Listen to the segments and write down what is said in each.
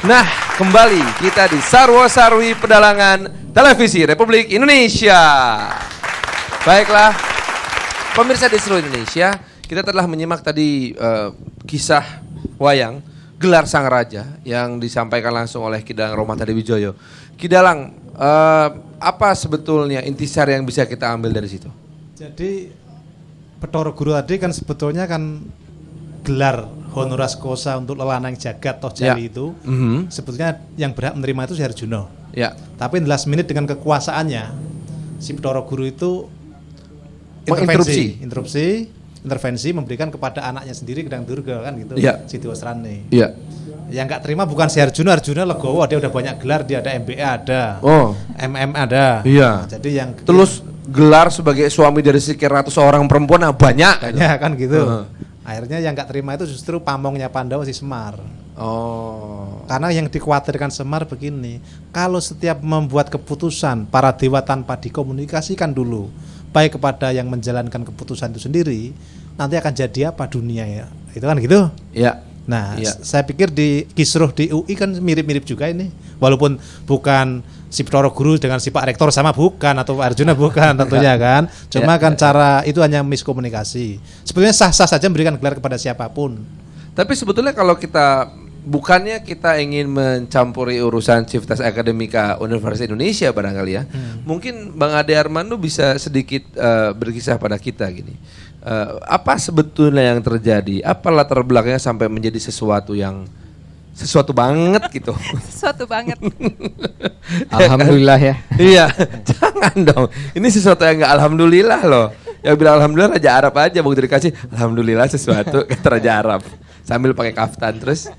Nah, kembali kita di Sarwo Sarwi Pedalangan Televisi Republik Indonesia. Baiklah, pemirsa di seluruh Indonesia, kita telah menyimak tadi kisah wayang Gelar Sang Raja yang disampaikan langsung oleh Ki Dalang Roma Tadiwijoyo. Ki Dalang, apa sebetulnya intisari yang bisa kita ambil dari situ? Jadi Bathara Guru tadi kan sebetulnya kan gelar honoris causa untuk lelanang jagat toh jali itu sebetulnya yang berhak menerima itu si Arjuna. Ya. Tapi last minute dengan kekuasaannya si Bathara Guru itu intervensi memberikan kepada anaknya sendiri Gedang Durga kan gitu. Ya. Siti Wasrani. Iya. Yang nggak terima bukan si Arjuna legowo, dia udah banyak gelar, dia ada MBA ada, MM ada. Iya. Nah, jadi yang terus gelar sebagai suami dari sekian ratus orang perempuan banyak kan gitu. Akhirnya yang nggak terima itu justru pamongnya Pandawa si Semar. Karena yang dikhawatirkan Semar begini, kalau setiap membuat keputusan para dewa tanpa dikomunikasikan dulu, baik kepada yang menjalankan keputusan itu sendiri, nanti akan jadi apa dunia ya? Itu kan gitu. Iya. Nah, saya pikir di Kisruh di UI kan mirip-mirip juga ini. Walaupun bukan si Bathara Guru dengan si Pak Rektor sama bukan, atau Arjuna bukan tentunya kan. Cuma kan cara itu hanya miskomunikasi. Sebetulnya sah-sah saja memberikan gelar kepada siapapun. Tapi sebetulnya kalau kita bukannya kita ingin mencampuri urusan Civitas Akademika Universitas Indonesia barangkali ya. Mungkin Bang Ade Armando bisa sedikit berkisah pada kita gini. Apa sebetulnya yang terjadi? Apa latar belakangnya sampai menjadi sesuatu banget gitu? Sesuatu banget. Alhamdulillah ya. Iya, jangan dong. Ini sesuatu yang nggak alhamdulillah loh. Yang bilang alhamdulillah Raja Arab aja, begitu dikasih alhamdulillah sesuatu kata Raja Arab sambil pakai kaftan terus.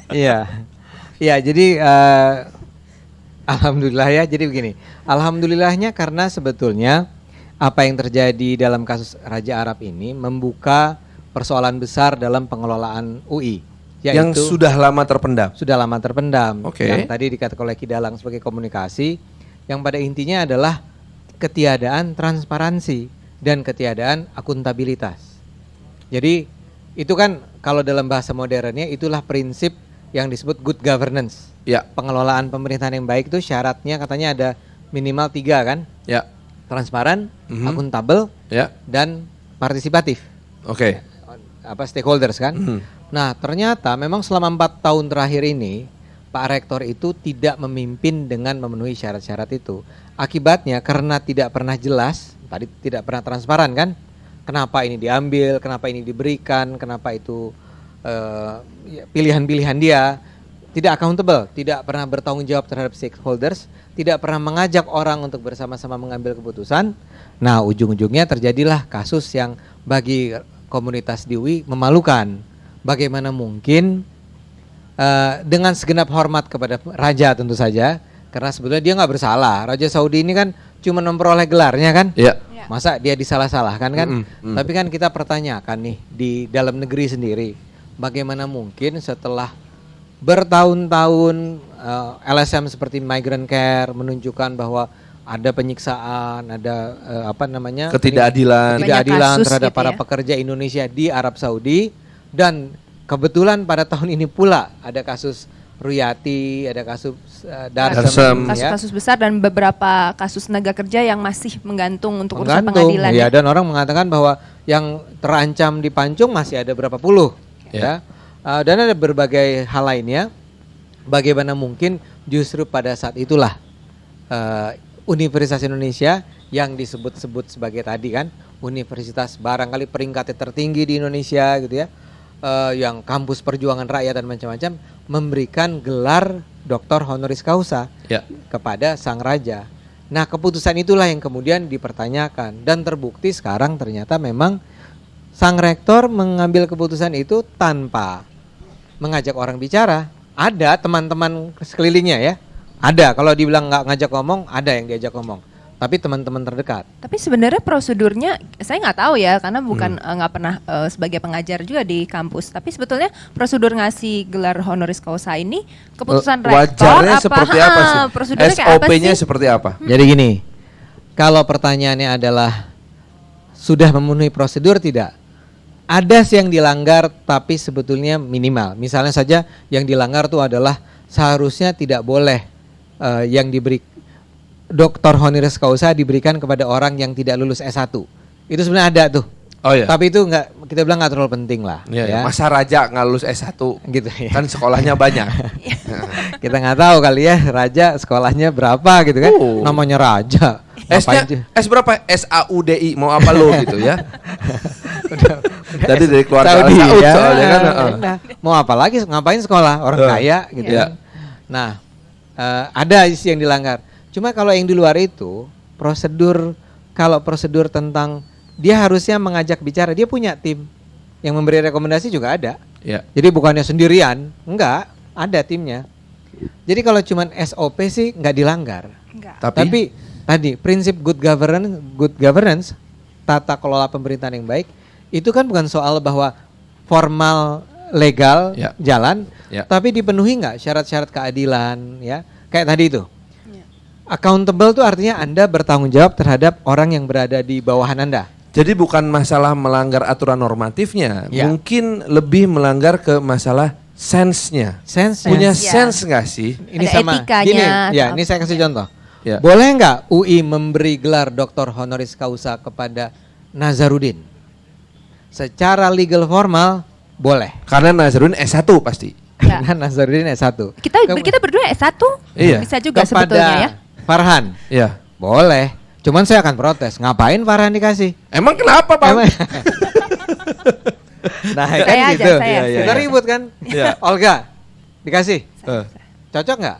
Iya, jadi alhamdulillah ya. Jadi begini, alhamdulillahnya karena sebetulnya apa yang terjadi dalam kasus Raja Arab ini membuka persoalan besar dalam pengelolaan UI. Yang sudah lama terpendam. Sudah lama terpendam. Okay. Yang tadi dikatakan oleh Ki Dalang sebagai komunikasi, yang pada intinya adalah ketiadaan transparansi dan ketiadaan akuntabilitas. Jadi itu kan kalau dalam bahasa modernnya itulah prinsip yang disebut good governance. Ya. Pengelolaan pemerintahan yang baik itu syaratnya katanya ada minimal 3 kan? Ya. Transparan, akuntabel, dan partisipatif. Oke. Stakeholders kan? Nah ternyata memang selama 4 tahun terakhir ini Pak Rektor itu tidak memimpin dengan memenuhi syarat-syarat itu. Akibatnya karena tidak pernah jelas, tadi tidak pernah transparan kan? Kenapa ini diambil, kenapa ini diberikan, kenapa itu pilihan-pilihan dia. Tidak accountable, tidak pernah bertanggung jawab terhadap stakeholders, tidak pernah mengajak orang untuk bersama-sama mengambil keputusan. Nah, ujung-ujungnya terjadilah kasus yang bagi komunitas di UI memalukan. Bagaimana mungkin dengan segenap hormat kepada raja tentu saja, karena sebetulnya dia nggak bersalah. Raja Saudi ini kan cuma memperoleh gelarnya kan, masa dia disalah-salahkan kan? Tapi kan kita pertanyakan nih di dalam negeri sendiri, bagaimana mungkin setelah bertahun-tahun LSM seperti migrant care menunjukkan bahwa ada penyiksaan, ada ketidakadilan terhadap para pekerja Indonesia di Arab Saudi, dan kebetulan pada tahun ini pula ada kasus Ruyati, ada kasus Darsem, kasus-kasus besar dan beberapa kasus tenaga kerja yang masih menggantung untuk urusan pengadilan. Ya, dan orang mengatakan bahwa yang terancam dipancung masih ada berapa puluh, ya. Dan ada berbagai hal lainnya. Bagaimana mungkin justru pada saat itulah Universitas Indonesia yang disebut-sebut sebagai tadi kan universitas barangkali peringkatnya tertinggi di Indonesia gitu ya, yang kampus perjuangan rakyat dan macam-macam, memberikan gelar Doktor Honoris Causa kepada sang raja. Nah, keputusan itulah yang kemudian dipertanyakan dan terbukti sekarang ternyata memang sang rektor mengambil keputusan itu tanpa mengajak orang bicara. Ada teman-teman sekelilingnya ya, ada. Kalau dibilang nggak ngajak ngomong, ada yang diajak ngomong, tapi teman-teman terdekat. Tapi sebenarnya prosedurnya saya nggak tahu ya, karena bukan nggak pernah sebagai pengajar juga di kampus. Tapi sebetulnya prosedur ngasih gelar honoris causa ini keputusan rektor wajarnya seperti apa sih? Prosedurnya SOP-nya seperti apa? Jadi gini, kalau pertanyaannya adalah sudah memenuhi prosedur tidak? ada sih yang dilanggar tapi sebetulnya minimal. Misalnya saja yang dilanggar tuh adalah seharusnya tidak boleh yang diberi doktor honoris causa diberikan kepada orang yang tidak lulus S1. Itu sebenarnya ada tuh. Oh iya. Tapi itu kita bilang nggak terlalu penting lah. Ya. Masa raja nggak lulus S1 Gitu ya. kan sekolahnya banyak. Kita nggak tahu kali ya raja sekolahnya berapa gitu kan. Namanya raja. S-nya S berapa? SAUDI mau apa lo gitu ya. Jadi dari keluarga Saudi, Saud ya. soalnya kan. Nah, mau apa lagi ngapain sekolah orang kaya gitu Iya. kan. Nah, ada sih yang dilanggar. Cuma kalau yang di luar itu kalau prosedur tentang dia harusnya mengajak bicara, dia punya tim yang memberi rekomendasi juga ada. Ya. Jadi bukannya sendirian, enggak, ada timnya. Jadi kalau cuman SOP sih nggak dilanggar. Enggak. Tapi tadi prinsip good governance, tata kelola pemerintahan yang baik, itu kan bukan soal bahwa formal legal Ya. jalan, Ya. tapi dipenuhi nggak syarat-syarat keadilan, ya kayak tadi itu. Accountable itu artinya Anda bertanggung jawab terhadap orang yang berada di bawahan Anda. Jadi bukan masalah melanggar aturan normatifnya, Ya. mungkin lebih melanggar ke masalah sense-nya. Sense Punya Ya. sense nggak sih? ini Ada sama etikanya gini, atau ya apa. ini saya kasih contoh. Ya. Boleh nggak UI memberi gelar doktor honoris causa kepada Nazarudin? Secara legal formal boleh. Karena Nazarudin S1 pasti. Ya. Karena Nazarudin S1. Kita berdua S1. Iya. Bisa juga Kepada sebetulnya ya. Farhan, Iya. boleh. Cuman saya akan protes. Ngapain Farhan dikasih? Emang kenapa, Bang? Emang- nah, kan Saya aja, gitu. saya. Iya, Kita iya. ribut kan? Iya. Olga, dikasih. Eh. Cocok nggak?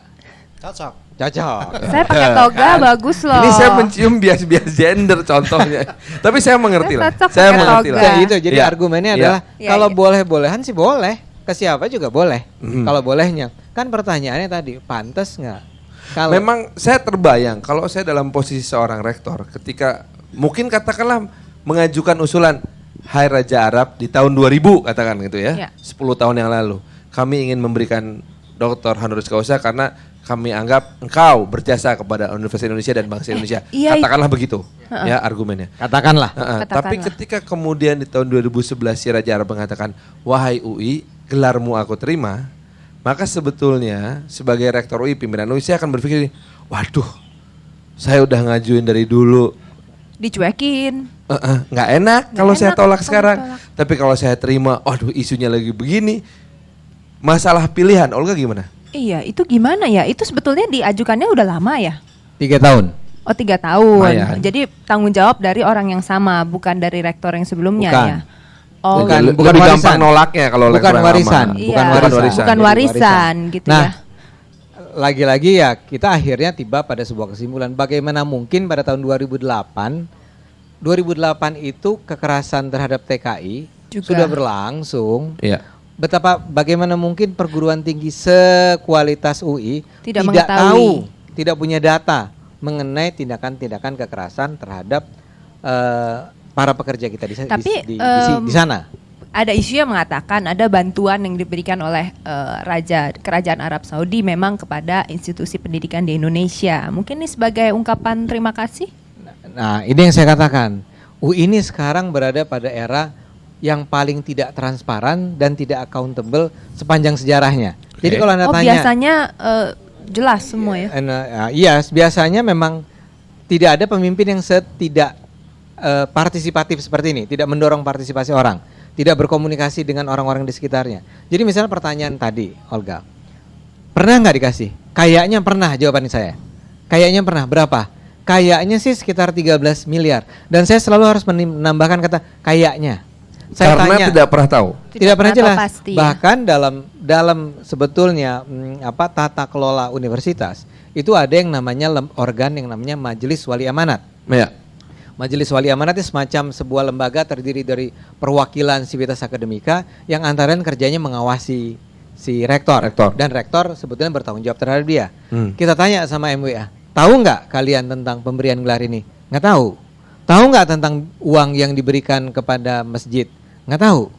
Cocok. Cocok. Saya pakai toga bagus loh. Ini saya mencium bias-bias gender contohnya. Tapi saya mengerti Saya lah. cocok Saya pakai mengerti toga. lah. Ya, itu jadi Iya. argumennya Iya. adalah Iya, kalau iya. boleh-bolehan sih boleh. Ke siapa juga boleh. Mhm. Kalau bolehnya. Kan pertanyaannya tadi, pantas nggak? Kalau Memang saya terbayang kalau saya dalam posisi seorang rektor ketika mungkin katakanlah mengajukan usulan Hai Raja Arab di tahun 2000 katakan gitu ya. Ya. 10 tahun yang lalu. Kami ingin memberikan doktor honoris causa karena kami anggap engkau berjasa kepada Universitas Indonesia dan bangsa Indonesia. iya, Katakanlah begitu ya argumennya. katakanlah. Katakanlah. Tapi ketika kemudian di tahun 2011 si Raja Arab mengatakan, wahai UI, gelarmu aku terima, maka sebetulnya sebagai rektor UI, pimpinan UI, saya akan berpikir, waduh, saya udah ngajuin dari dulu, Dicuekin. nggak enak Nggak kalau saya enak tolak kalau sekarang. ditolak. Tapi kalau saya terima, waduh isunya lagi begini, masalah pilihan, Olga gimana? Iya, itu gimana ya? Itu sebetulnya diajukannya udah lama ya? 3 tahun. Oh 3 tahun. Lumayan. Jadi tanggung jawab dari orang yang sama, bukan dari rektor yang sebelumnya Bukan. ya? Oh, Bukan bukan lebih warisan. gampang nolaknya kalau Bukan rektor yang warisan. lama. iya, bukan warisan. bukan warisan gitu Nah, ya. lagi-lagi ya kita akhirnya tiba pada sebuah kesimpulan. Bagaimana mungkin pada tahun 2008 itu kekerasan terhadap TKI Juga. sudah berlangsung. Iya. Bagaimana mungkin perguruan tinggi sekualitas UI Tidak tahu, mengetahui. tidak punya data mengenai tindakan-tindakan kekerasan terhadap para pekerja kita Tapi, di sana. Ada isu yang mengatakan ada bantuan yang diberikan oleh Kerajaan Arab Saudi memang kepada institusi pendidikan di Indonesia. Mungkin ini sebagai ungkapan terima kasih? Nah, ini yang saya katakan. UI ini sekarang berada pada era yang paling tidak transparan dan tidak accountable sepanjang sejarahnya. Jadi Oke. kalau Anda Oh tanya, biasanya jelas semua ya? iya, biasanya memang tidak ada pemimpin yang tidak partisipatif seperti ini, tidak mendorong partisipasi orang, tidak berkomunikasi dengan orang-orang di sekitarnya. Jadi misalnya pertanyaan tadi, Olga, pernah nggak dikasih? Kayaknya pernah, jawaban saya. Kayaknya pernah, berapa? Kayaknya sih sekitar 13 miliar. Dan saya selalu harus menambahkan kata kayaknya. Saya Karena tanya, tidak pernah tahu. tidak pernah tahu jelas. pasti ya. Bahkan dalam sebetulnya tata kelola universitas itu ada yang namanya organ yang namanya Majelis Wali Amanat. Ya. Majelis Wali Amanat itu semacam sebuah lembaga terdiri dari perwakilan sivitas akademika yang antara lain kerjanya mengawasi si rektor. Dan rektor sebetulnya bertanggung jawab terhadap dia. Kita tanya sama MWA, tahu nggak kalian tentang pemberian gelar ini? Nggak tahu. Tahu nggak tentang uang yang diberikan kepada masjid? Nggak tahu.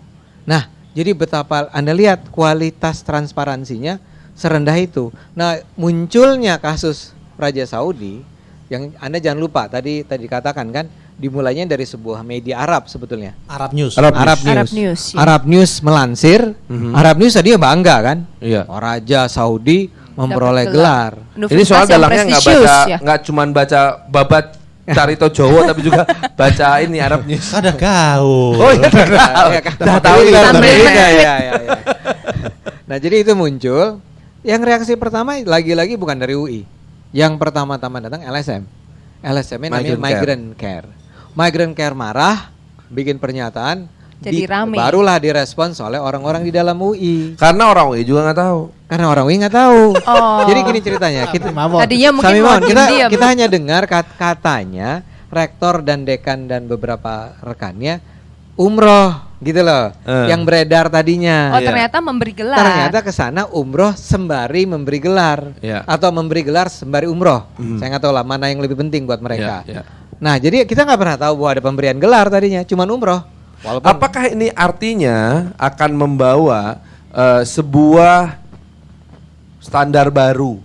Nah, jadi betapa Anda lihat kualitas transparansinya serendah itu. Nah, munculnya kasus Raja Saudi yang Anda jangan lupa tadi dikatakan kan dimulainya dari sebuah media Arab sebetulnya. Arab News. Arab News, ya. Arab News melansir, Arab News tadi bangga kan? Iya. Oh, Raja Saudi memperoleh Dapat gelar. gelar. Ini soal Universitas yang dalangnya nggak baca, prestisius, ya. nggak cuman baca babat Carito Jowo, tapi juga baca ini Arab News. Ada gaul. Oh iya, dah tahu itu. Ya. Nah jadi itu muncul. Yang reaksi pertama lagi-lagi bukan dari UI. Yang pertama-tama datang LSM. LSM-nya namanya Migrant Care. Migrant Care marah, bikin pernyataan. Jadi rame. Barulah direspons oleh orang-orang di dalam UI. Karena orang UI juga nggak tahu. Karena orang UI nggak tahu. Oh. Jadi gini ceritanya. Tadinya mungkin Sami mau Mohon, diam-diam. kita hanya dengar katanya rektor dan dekan dan beberapa rekannya umroh gitu loh, yang beredar tadinya. Oh ternyata memberi gelar. Ternyata ke sana umroh sembari memberi gelar, atau memberi gelar sembari umroh. Saya nggak tahu lah mana yang lebih penting buat mereka. Nah jadi kita nggak pernah tahu bahwa ada pemberian gelar tadinya, cuman umroh. Walaupun Apakah ini artinya akan membawa sebuah standar baru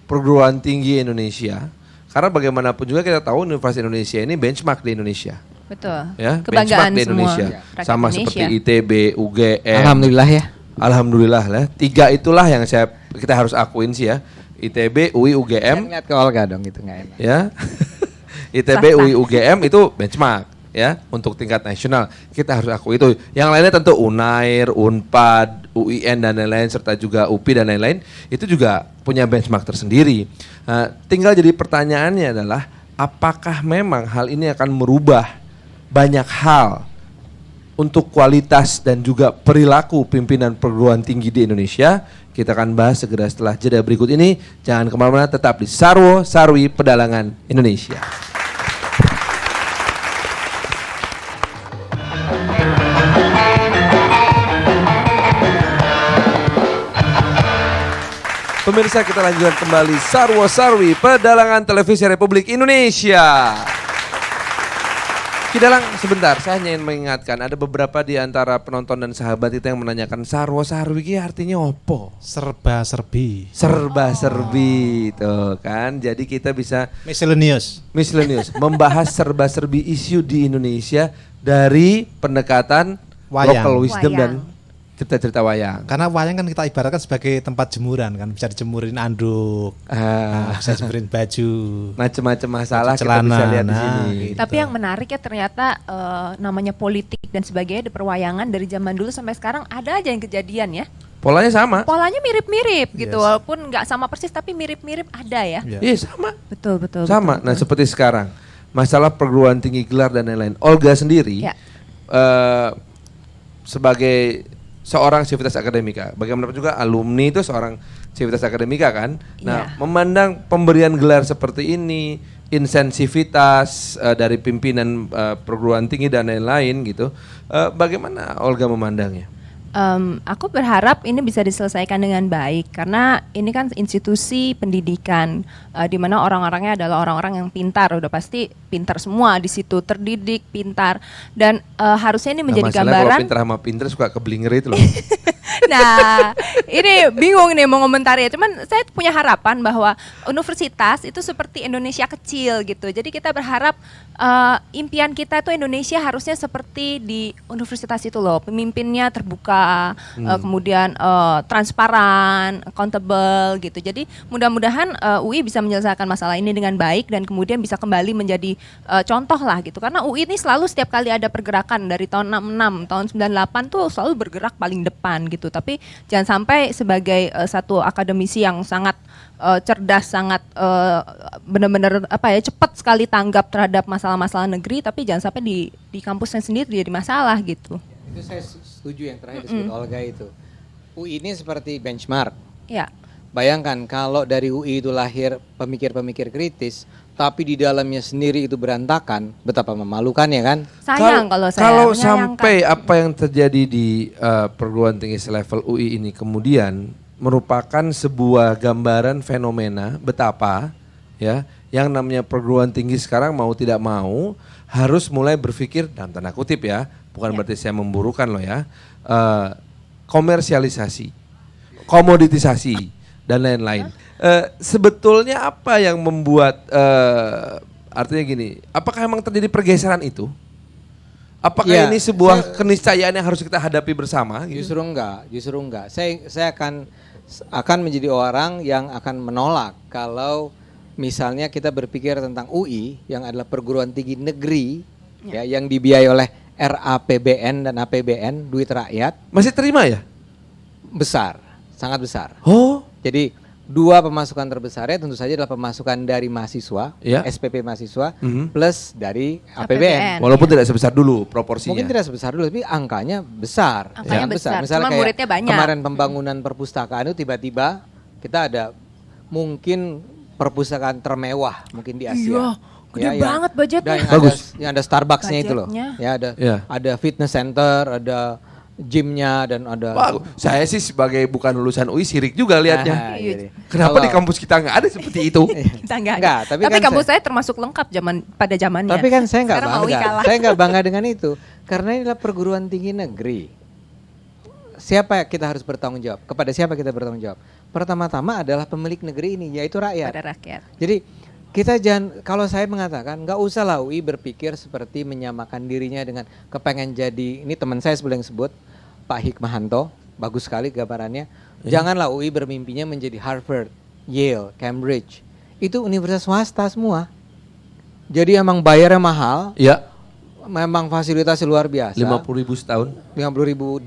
perguruan tinggi Indonesia? Karena bagaimanapun juga kita tahu Universitas Indonesia ini benchmark di Indonesia. Betul. Ya, Kebanggaan benchmark di semua Indonesia. rakyat Sama Indonesia. seperti ITB, UGM. alhamdulillah ya. Alhamdulillah lah. 3 itulah yang kita harus akuin sih ya. ITB, UI, UGM. Lihat ke Olga dong itu nggak enak. Ya. ITB, Sah-sah. UI, UGM itu benchmark ya untuk tingkat nasional. Kita harus akui itu. Yang lainnya tentu Unair, Unpad, UIN dan lain-lain serta juga UPI dan lain-lain itu juga punya benchmark tersendiri. Tinggal jadi pertanyaannya adalah apakah memang hal ini akan merubah banyak hal untuk kualitas dan juga perilaku pimpinan perguruan tinggi di Indonesia? Kita akan bahas segera setelah jeda berikut ini. Jangan kemana-mana, tetap di Sarwo Sarwi Pedalangan Indonesia. Pemirsa, kita lanjutkan kembali Sarwo Sarwi Pedalangan Televisi Republik Indonesia. Kidalang, sebentar, saya hanya ingin mengingatkan ada beberapa di antara penonton dan sahabat kita yang menanyakan Sarwo Sarwi ini artinya apa? Serba-serbi. Serba-serbi, tuh kan. Jadi kita bisa Miscellaneous. membahas serba-serbi isu di Indonesia dari pendekatan Wayang. local wisdom Wayang. dan cerita-cerita wayang. Karena wayang kan kita ibaratkan sebagai tempat jemuran kan, bisa dijemurin anduk, bisa jemurin baju, Macam-macam masalah kita celana, bisa lihat di nah, sini. gitu. Tapi yang menarik ya ternyata namanya politik dan sebagainya di perwayangan dari zaman dulu sampai sekarang ada aja yang kejadian ya. Polanya sama. Polanya mirip-mirip gitu, Yes. walaupun nggak sama persis tapi mirip-mirip ada ya. Ya. Iya sama. Betul. Sama. betul. Nah seperti sekarang masalah perguruan tinggi gelar dan lain-lain. Olga sendiri Ya. sebagai seorang Civitas Akademika, bagaimanapun juga alumni itu seorang Civitas Akademika kan. Nah, Iya. memandang pemberian gelar seperti ini, insensivitas dari pimpinan perguruan tinggi dan lain-lain gitu, bagaimana Olga memandangnya? Aku berharap ini bisa diselesaikan dengan baik karena ini kan institusi pendidikan di mana orang-orangnya adalah orang-orang yang pintar, udah pasti pintar semua di situ, terdidik, pintar dan harusnya ini menjadi Masalahnya gambaran. kalau pintar sama pintar suka keblinger itu loh. Nah, ini bingung nih mau komentarnya. Cuman saya punya harapan bahwa universitas itu seperti Indonesia kecil gitu. Jadi kita berharap impian kita tuh Indonesia harusnya seperti di universitas itu loh. Pemimpinnya terbuka, kemudian transparan, accountable gitu. Jadi mudah-mudahan UI bisa menyelesaikan masalah ini dengan baik dan kemudian bisa kembali menjadi contoh lah gitu. Karena UI ini selalu setiap kali ada pergerakan dari tahun 66, tahun 98 tuh selalu bergerak paling depan gitu. Tapi jangan sampai sebagai satu akademisi yang sangat cerdas, sangat benar-benar cepat sekali tanggap terhadap masalah-masalah negeri, tapi jangan sampai di kampusnya sendiri jadi masalah gitu. Itu saya setuju yang terakhir disebut Olga itu. UI ini seperti benchmark. Ya. Bayangkan kalau dari UI itu lahir pemikir-pemikir kritis, tapi di dalamnya sendiri itu berantakan, betapa memalukan ya kan? Sayang kalau saya Kalau menyayangkan. sampai apa yang terjadi di perguruan tinggi selevel UI ini kemudian merupakan sebuah gambaran fenomena betapa ya yang namanya perguruan tinggi sekarang mau tidak mau harus mulai berpikir dalam tanda kutip ya, bukan berarti saya memburukan loh ya, komersialisasi, komoditisasi dan lain-lain. Sebetulnya apa yang membuat artinya gini, apakah emang terjadi pergeseran itu? Apakah Ya, ini sebuah keniscayaan yang harus kita hadapi bersama? Gitu? Justru enggak. Saya akan menjadi orang yang akan menolak kalau misalnya kita berpikir tentang UI yang adalah perguruan tinggi negeri ya yang dibiayai oleh RAPBN dan APBN, duit rakyat. Masih terima ya? Besar, sangat besar. Oh, Jadi dua pemasukan terbesarnya tentu saja adalah pemasukan dari mahasiswa, Ya. SPP mahasiswa, Mhm. plus dari APBN. APBN. walaupun tidak sebesar dulu proporsinya. Mungkin tidak sebesar dulu, tapi angkanya besar. Angkanya besar, Misalnya cuma kayak muridnya banyak. kemarin pembangunan perpustakaan itu tiba-tiba kita ada mungkin perpustakaan termewah mungkin di Asia. Iya, gede yang- banget budgetnya. dan yang Bagus. Ada, yang ada Starbucks-nya itu loh. Budgetnya. Ya ada Iya. ada fitness center, ada gymnya dan ada. Wah, saya sih sebagai bukan lulusan UI sirik juga lihatnya. Ah, iya deh. Kenapa di Kalau- kampus kita nggak ada seperti itu? Kita enggak. Enggak, tapi kan kampus saya- saya termasuk lengkap pada zamannya. Tapi kan saya nggak Sekarang mau bangga. kalah. Saya nggak bangga dengan itu karena ini adalah perguruan tinggi negeri. Siapa kita harus bertanggung jawab? Kepada siapa kita bertanggung jawab? Pertama-tama adalah pemilik negeri ini, yaitu rakyat. Pada rakyat. Jadi kita jangan, kalau saya mengatakan nggak usah lah UI berpikir seperti menyamakan dirinya dengan kepengen jadi, ini teman saya sebelum yang sebut Pak Hikmahanto, bagus sekali gambarannya. Janganlah UI bermimpinya menjadi Harvard, Yale, Cambridge. Itu universitas swasta semua. Jadi emang bayarnya mahal, Ya, memang fasilitasnya luar biasa. 50.000 setahun. $50.000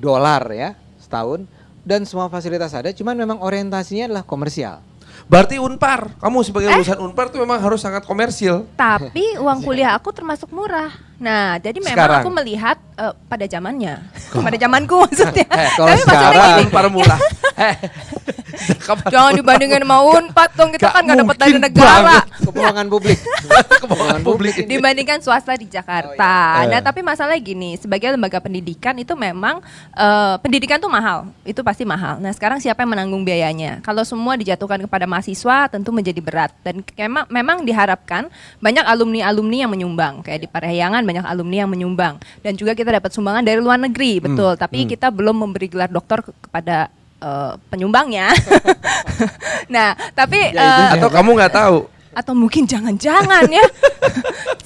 ya setahun, dan semua fasilitas ada, cuman memang orientasinya adalah komersial. Berarti Unpar, kamu sebagai lulusan Unpar tuh memang harus sangat komersil. Tapi uang kuliah aku termasuk murah. Nah, jadi memang Sekarang? aku melihat pada zamannya, pada zamanku maksudnya. Kalau Tapi maksudnya sekarang- gini, Unpar murah. jangan dibandingin sama Unpad dong, kita Gak kan nggak dapat dari mungkin negara. banget. Kebohongan publik. Kebohongan publik. Dibandingkan swasta di Jakarta. iya. Nah, tapi masalahnya gini, sebagai lembaga pendidikan itu memang pendidikan tuh mahal, itu pasti mahal. Nah, sekarang siapa yang menanggung biayanya? Kalau semua dijatuhkan kepada mahasiswa, tentu menjadi berat. Dan memang diharapkan banyak alumni-alumni yang menyumbang, kayak di Parahyangan banyak alumni yang menyumbang. Dan juga kita dapat sumbangan dari luar negeri, betul. Tapi kita belum memberi gelar doktor kepada penyumbangnya. Nah, tapi Atau kamu nggak tahu? atau mungkin jangan-jangan ya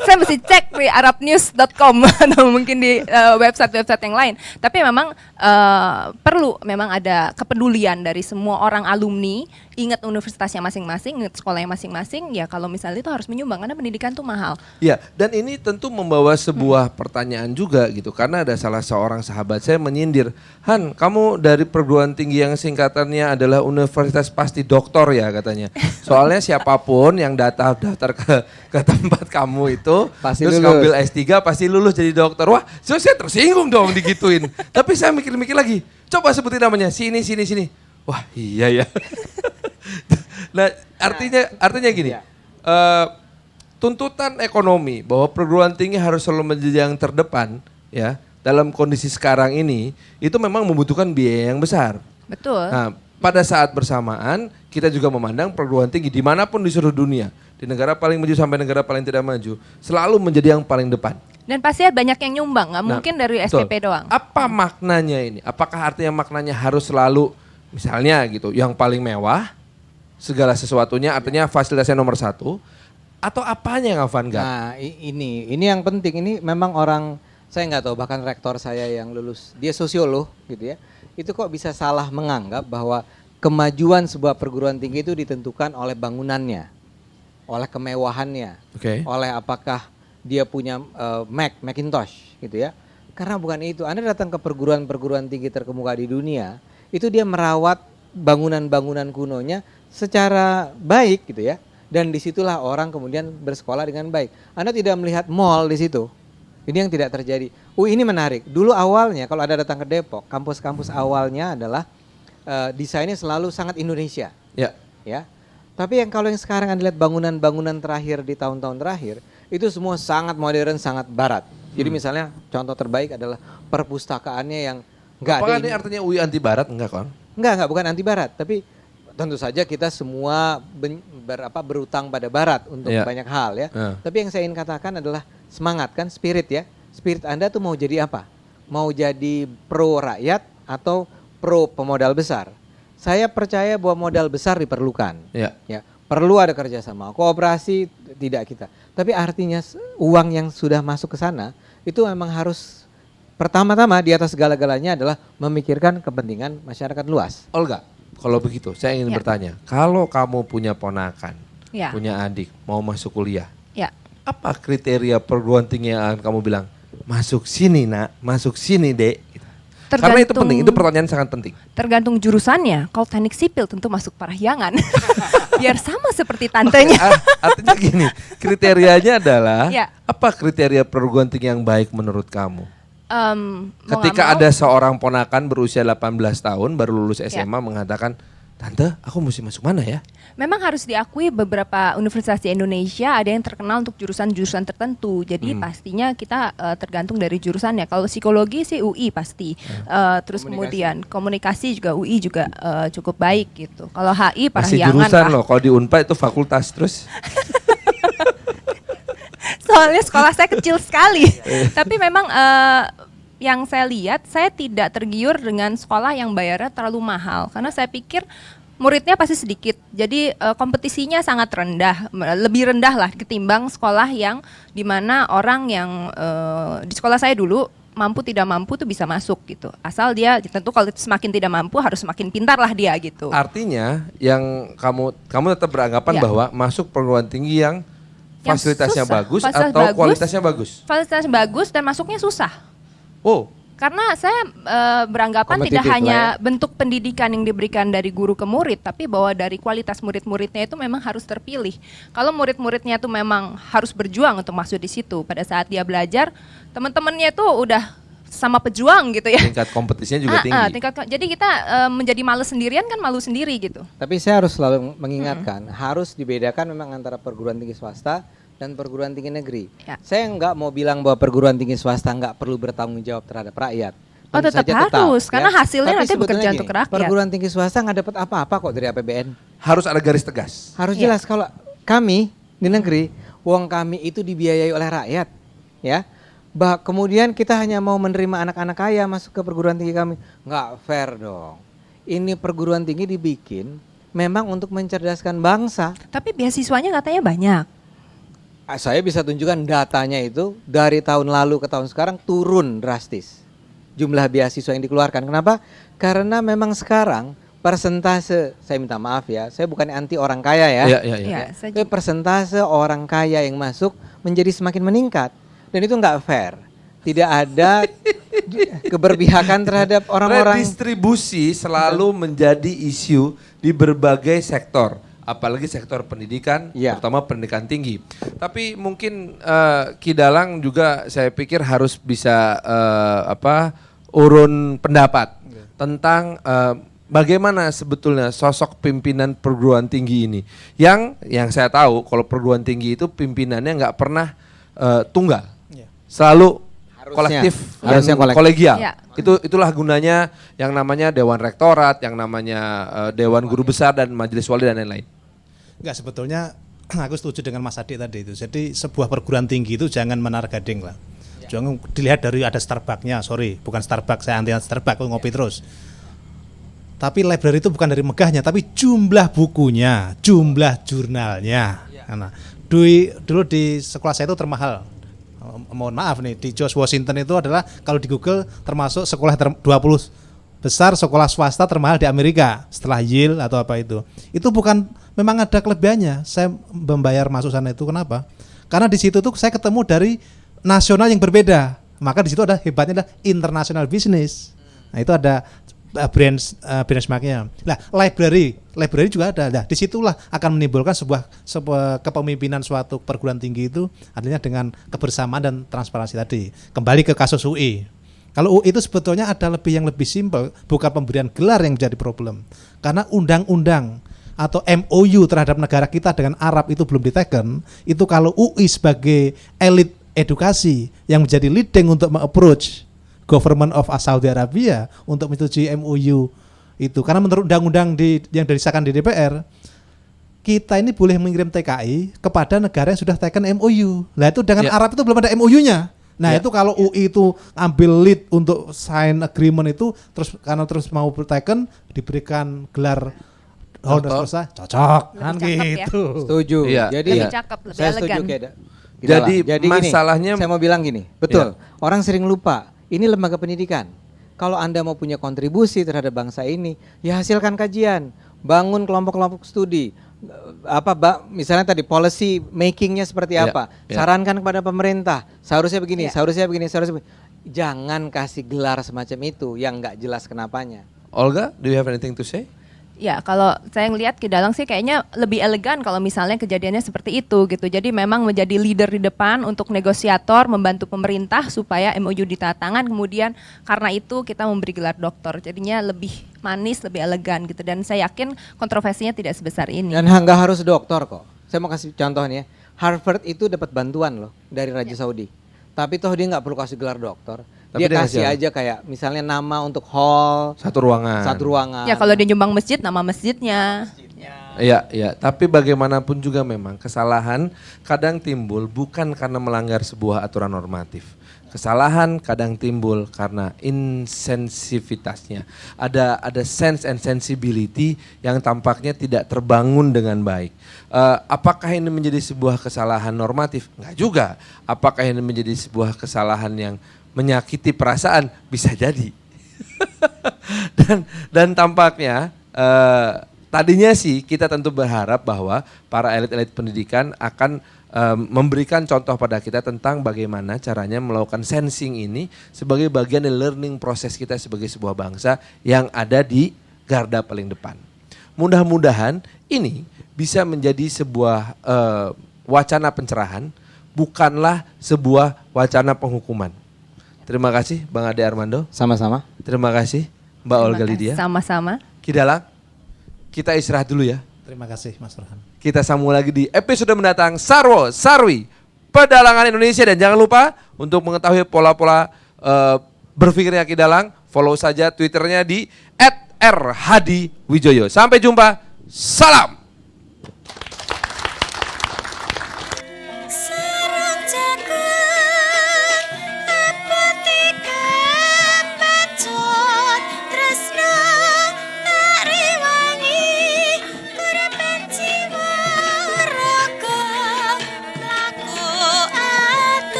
saya mesti cek di arabnews.com atau mungkin di website-website yang lain. Tapi memang perlu memang ada kepedulian dari semua orang alumni, ingat universitasnya masing-masing, ingat sekolahnya masing-masing. Ya kalau misalnya itu harus menyumbang karena pendidikan tuh mahal. Ya, dan ini tentu membawa sebuah pertanyaan juga gitu. Karena ada salah seorang sahabat saya menyindir, Han, kamu dari perguruan tinggi yang singkatannya adalah universitas pasti doktor ya katanya. Soalnya siapapun yang daftar ke tempat kamu itu, Pasti terus lulus. ngambil S3 pasti lulus jadi dokter. Wah, so saya tersinggung dong digituin. Tapi saya mikir-mikir lagi, coba sebutin namanya, sini. Wah iya ya. Nah artinya gini, Iya. tuntutan ekonomi bahwa perguruan tinggi harus selalu menjadi yang terdepan ya dalam kondisi sekarang ini itu memang membutuhkan biaya yang besar. Betul. Nah pada saat bersamaan kita juga memandang perguruan tinggi dimanapun di seluruh dunia, di negara paling maju sampai negara paling tidak maju, selalu menjadi yang paling depan. Dan pasti banyak yang nyumbang, nggak Nah, mungkin dari betul. SPP doang. Apa maknanya ini? Apakah artinya maknanya harus selalu misalnya gitu, yang paling mewah, segala sesuatunya artinya fasilitasnya nomor satu, atau apanya yang avant-garde? Nah ini yang penting, ini memang orang, saya nggak tahu, bahkan rektor saya yang lulus, dia sosiolog gitu ya, itu kok bisa salah menganggap bahwa kemajuan sebuah perguruan tinggi itu ditentukan oleh bangunannya, oleh kemewahannya, Oke. oleh apakah dia punya Macintosh gitu ya. Karena bukan itu. Anda datang ke perguruan tinggi terkemuka di dunia, itu dia merawat bangunan-bangunan kunonya secara baik gitu ya. Dan disitulah orang kemudian bersekolah dengan baik. Anda tidak melihat mall di situ. Ini yang tidak terjadi. Ini menarik. Dulu awalnya kalau Anda datang ke Depok, kampus-kampus awalnya adalah desainnya selalu sangat Indonesia. Ya. Ya. Tapi kalau yang sekarang Anda lihat bangunan-bangunan terakhir di tahun-tahun terakhir, itu semua sangat modern, sangat barat. Jadi misalnya contoh terbaik adalah perpustakaannya yang enggak Apakah ada ini artinya UI anti barat? Enggak kan? Enggak, bukan anti barat, tapi tentu saja kita semua berutang pada barat untuk Iya. banyak hal ya. Tapi yang saya ingin katakan adalah semangat kan, spirit ya. Spirit Anda tuh mau jadi apa? Mau jadi pro rakyat atau pro pemodal besar? Saya percaya bahwa modal besar diperlukan. Ya. Ya, perlu ada kerjasama, kooperasi tidak kita. Tapi artinya uang yang sudah masuk ke sana itu memang harus pertama-tama di atas segala-galanya adalah memikirkan kepentingan masyarakat luas. Olga, kalau begitu saya ingin Ya. bertanya, kalau kamu punya ponakan, Ya. punya adik, mau masuk kuliah, Ya. apa kriteria perguruan tinggi yang akan kamu bilang, masuk sini nak, masuk sini dek? Gitu. Karena itu penting, itu pertanyaan sangat penting. Tergantung jurusannya. Kalau teknik sipil tentu masuk Parahyangan. Biar sama seperti tantenya. Artinya gini, kriterianya adalah, Ya. apa kriteria perguruan tinggi yang baik menurut kamu? Mau Ketika nggak mau, ada seorang ponakan berusia 18 tahun, baru lulus Ya. SMA mengatakan, Tante, aku mesti masuk mana ya? memang harus diakui beberapa universitas di Indonesia ada yang terkenal untuk jurusan-jurusan tertentu. Jadi pastinya kita tergantung dari jurusannya. Kalau psikologi sih UI pasti. Terus kemudian komunikasi juga UI juga cukup baik gitu. Kalau HI Masih Parahyangan jurusan lah. loh, kalau di Unpad itu fakultas terus. Soalnya sekolah saya kecil sekali. Tapi memang yang saya lihat, saya tidak tergiur dengan sekolah yang bayarnya terlalu mahal. Karena saya pikir muridnya pasti sedikit. Jadi kompetisinya sangat rendah. Lebih rendah lah ketimbang sekolah yang dimana orang yang di sekolah saya dulu mampu tidak mampu tuh bisa masuk gitu. Asal dia tentu kalau semakin tidak mampu harus semakin pintar lah dia gitu. Artinya yang kamu tetap beranggapan Ya. bahwa masuk perguruan tinggi yang Yang fasilitasnya susah, bagus fasilitas atau bagus. kualitasnya bagus? Fasilitas bagus dan masuknya susah. Oh, Karena saya beranggapan tidak Kompetitif lah hanya ya. bentuk pendidikan yang diberikan dari guru ke murid, tapi bahwa dari kualitas murid-muridnya itu memang harus terpilih. Kalau murid-muridnya itu memang harus berjuang untuk masuk di situ, pada saat dia belajar, teman-temannya itu udah sama pejuang gitu ya. tingkat kompetisinya juga tinggi. Jadi kita menjadi malu sendirian kan malu sendiri gitu. Tapi saya harus selalu mengingatkan, harus dibedakan memang antara perguruan tinggi swasta dan perguruan tinggi negeri. Ya. Saya nggak mau bilang bahwa perguruan tinggi swasta nggak perlu bertanggung jawab terhadap rakyat. Oh, Tentu tetap saja harus, karena hasilnya Tapi nanti sebetulnya bekerja gini, untuk rakyat. Perguruan tinggi swasta nggak dapat apa-apa kok dari APBN. Harus ada garis tegas. Harus Iya. jelas kalau kami di negeri, uang kami itu dibiayai oleh rakyat, ya. Kemudian kita hanya mau menerima anak-anak kaya masuk ke perguruan tinggi kami, nggak fair dong. Ini perguruan tinggi dibikin memang untuk mencerdaskan bangsa. Tapi beasiswanya katanya banyak. Saya bisa tunjukkan datanya itu dari tahun lalu ke tahun sekarang turun drastis jumlah beasiswa yang dikeluarkan. Kenapa? Karena memang sekarang persentase, saya minta maaf ya, saya bukan anti orang kaya ya. Iya, iya, iya. Ya, saya Tapi persentase orang kaya yang masuk menjadi semakin meningkat dan itu nggak fair. Tidak ada keberpihakan terhadap orang-orang. Redistribusi selalu menjadi isu di berbagai sektor, apalagi sektor pendidikan, Ya. terutama pendidikan tinggi. Tapi mungkin Ki Dalang juga saya pikir harus bisa urun pendapat tentang bagaimana sebetulnya sosok pimpinan perguruan tinggi ini. Yang saya tahu kalau perguruan tinggi itu pimpinannya nggak pernah tunggal, selalu kolektif Harusnya dan kolektif. kolegial. Ya. Itulah gunanya yang namanya Dewan Rektorat, yang namanya Dewan Guru Besar dan Majelis Wali dan lain-lain. Enggak, sebetulnya aku setuju dengan Mas Adi tadi itu. Jadi sebuah perguruan tinggi itu jangan menar-gading lah. Jangan dilihat dari ada Starbucks-nya, sorry, bukan Starbucks, saya anti Starbucks, aku ngopi terus. Tapi library itu bukan dari megahnya, tapi jumlah bukunya, jumlah jurnalnya. Karena dulu di sekolah saya itu termahal. Mohon maaf nih, di George Washington itu adalah kalau di Google termasuk sekolah 20 besar sekolah swasta termahal di Amerika setelah Yale atau apa itu. Itu bukan, memang ada kelebihannya. Saya membayar masuk sana itu kenapa? Karena di situ tuh saya ketemu dari nasional yang berbeda. Maka di situ ada hebatnya adalah international business. Nah, itu ada benchmarknya. Nah, library juga ada. Nah, disitulah akan menimbulkan sebuah kepemimpinan suatu perguruan tinggi itu artinya dengan kebersamaan dan transparansi tadi. Kembali ke kasus UI. Kalau UI itu sebetulnya ada yang lebih simpel, bukan pemberian gelar yang menjadi problem. Karena undang-undang atau MOU terhadap negara kita dengan Arab itu belum diteken. Itu kalau UI sebagai elit edukasi yang menjadi leading untuk mengapproach Government of Saudi Arabia untuk menyetujui MOU itu, karena menurut undang-undang yang disahkan di DPR, kita ini boleh mengirim TKI kepada negara yang sudah teken MOU. Nah itu dengan Arab itu belum ada MOU-nya. Nah itu kalau UI itu ambil lead untuk sign agreement itu terus karena terus mau berteken diberikan gelar Oh, udah selesai, cocok kan Lebih cakep ya. gitu. Setuju. Iya, Jadi iya. Lebih cakep, lebih saya setuju elegan. kayak Jadi gini, masalahnya- saya mau bilang gini, betul. Orang sering lupa, ini lembaga pendidikan. Kalau Anda mau punya kontribusi terhadap bangsa ini, ya hasilkan kajian, bangun kelompok-kelompok studi. Misalnya tadi policy makingnya seperti Iya, apa? iya. Sarankan kepada pemerintah, seharusnya begini, Iya. seharusnya begini, seharusnya begini. Jangan kasih gelar semacam itu yang nggak jelas kenapanya. Olga, do you have anything to say? Ya, kalau saya ngelihat Ki Dalang sih kayaknya lebih elegan kalau misalnya kejadiannya seperti itu gitu. Jadi memang menjadi leader di depan untuk negosiator, membantu pemerintah supaya MOU ditandatangan. Kemudian karena itu kita memberi gelar doktor. Jadinya lebih manis, lebih elegan gitu. Dan saya yakin kontroversinya tidak sebesar ini. Dan nggak harus dokter kok. Saya mau kasih contoh nih ya. Harvard itu dapat bantuan loh dari Raja Saudi. Tapi toh dia nggak perlu kasih gelar dokter. Tapi Dia dia kasih kasih aja kayak misalnya nama untuk hall, Satu ruangan. satu ruangan. Ya kalau dia nyumbang masjid, nama masjidnya. Iya, iya. Tapi bagaimanapun juga memang kesalahan kadang timbul bukan karena melanggar sebuah aturan normatif. Kesalahan kadang timbul karena insensivitasnya. Ada sense and sensibility yang tampaknya tidak terbangun dengan baik. Apakah ini menjadi sebuah kesalahan normatif? Enggak juga. Apakah ini menjadi sebuah kesalahan yang menyakiti perasaan? Bisa jadi. dan tampaknya tadinya sih kita tentu berharap bahwa para elit-elit pendidikan akan memberikan contoh pada kita tentang bagaimana caranya melakukan sensing ini sebagai bagian dari learning proses kita sebagai sebuah bangsa yang ada di garda paling depan. Mudah-mudahan ini bisa menjadi sebuah wacana pencerahan, bukanlah sebuah wacana penghukuman. Terima kasih Bang Ade Armando. Sama-sama. Terima kasih Mbak Terima Olga kasih. Lydia. Sama-sama. Ki Dalang, kita istirahat dulu ya. Terima kasih Mas Burhan. Kita sambung lagi di episode mendatang Sarwo Sarwi Pedalangan Indonesia. Dan jangan lupa untuk mengetahui pola-pola berpikirnya Ki Dalang, follow saja Twitternya di @rhadiwijoyo. Sampai jumpa, salam.